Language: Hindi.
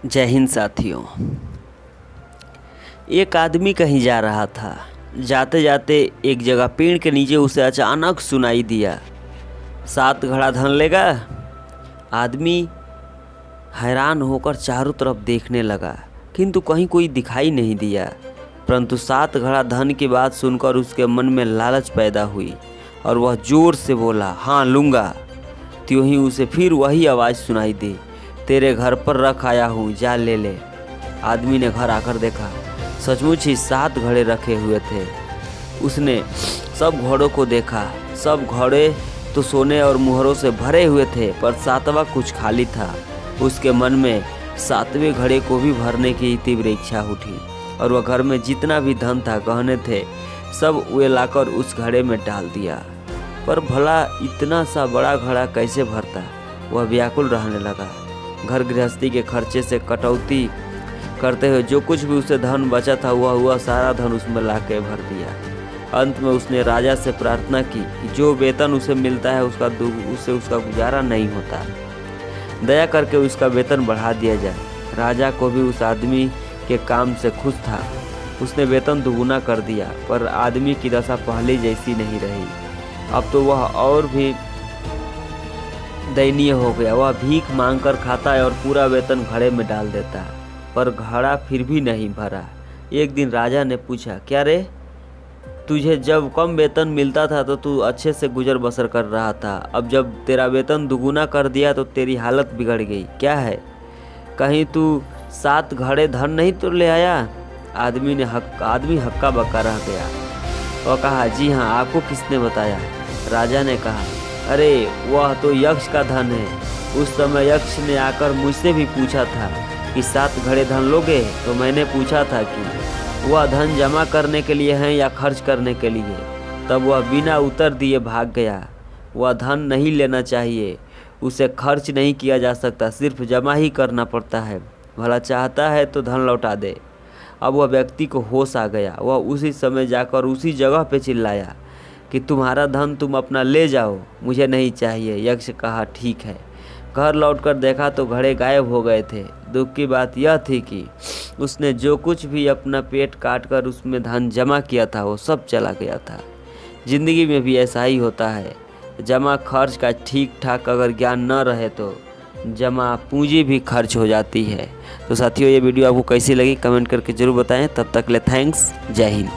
जय हिंद साथियों। एक आदमी कहीं जा रहा था। जाते जाते एक जगह पेड़ के नीचे उसे अचानक सुनाई दिया, 7 घड़ा धन लेगा। आदमी हैरान होकर चारों तरफ देखने लगा, किंतु कहीं कोई दिखाई नहीं दिया। परंतु 7 घड़ा धन की बात सुनकर उसके मन में लालच पैदा हुई और वह जोर से बोला, हाँ लूँगा। त्यों ही उसे फिर वही आवाज़ सुनाई दी, तेरे घर पर रख आया हूँ, जा ले ले। आदमी ने घर आकर देखा, सचमुच ही 7 घड़े रखे हुए थे। उसने सब घड़ों को देखा, सब घड़े तो सोने और मुहरों से भरे हुए थे, पर 7वां कुछ खाली था। उसके मन में 7वें घड़े को भी भरने की तीव्र इच्छा उठी और वह घर में जितना भी धन था, गहने थे, सब वे लाकर उस घड़े में डाल दिया। पर भला इतना सा बड़ा घड़ा कैसे भरता? वह व्याकुल रहने लगा। घर गृहस्थी के खर्चे से कटौती करते हुए जो कुछ भी उसे धन बचा था, वह सारा धन उसमें लाके भर दिया। अंत में उसने राजा से प्रार्थना की कि जो वेतन उसे मिलता है उससे उसका गुजारा नहीं होता, दया करके उसका वेतन बढ़ा दिया जाए। राजा को भी उस आदमी के काम से खुश था। उसने वेतन दुगुना कर दिया, पर आदमी की दशा पहले जैसी नहीं रही। अब तो वह और भी दयनीय हो गया। वह भीख मांगकर खाता है और पूरा वेतन घड़े में डाल देता है, पर घड़ा फिर भी नहीं भरा। एक दिन राजा ने पूछा, क्या रे, तुझे जब कम वेतन मिलता था तो तू अच्छे से गुजर बसर कर रहा था, अब जब तेरा वेतन दुगुना कर दिया तो तेरी हालत बिगड़ गई, क्या है? कहीं तू 7 घड़े धन नहीं तो ले आया? आदमी हक्का बक्का रह गया और कहा, जी हाँ, आपको किसने बताया? राजा ने कहा, अरे वह तो यक्ष का धन है। उस समय यक्ष ने आकर मुझसे भी पूछा था कि 7 घड़े धन लोगे? तो मैंने पूछा था कि वह धन जमा करने के लिए है या खर्च करने के लिए। तब वह बिना उत्तर दिए भाग गया। वह धन नहीं लेना चाहिए, उसे खर्च नहीं किया जा सकता, सिर्फ जमा ही करना पड़ता है। भला चाहता है तो धन लौटा दे। अब वह व्यक्ति को होश आ गया। वह उसी समय जाकर उसी जगह पे चिल्लाया कि तुम्हारा धन तुम अपना ले जाओ, मुझे नहीं चाहिए। यक्ष कहा, ठीक है। घर लौटकर देखा तो घड़े गायब हो गए थे। दुख की बात यह थी कि उसने जो कुछ भी अपना पेट काट कर उसमें धन जमा किया था, वो सब चला गया था। जिंदगी में भी ऐसा ही होता है। जमा खर्च का ठीक ठाक अगर ज्ञान न रहे तो जमा पूंजी भी खर्च हो जाती है। तो साथियों, ये वीडियो आपको कैसी लगी कमेंट करके जरूर बताएं। तब तक ले थैंक्स, जय हिंद।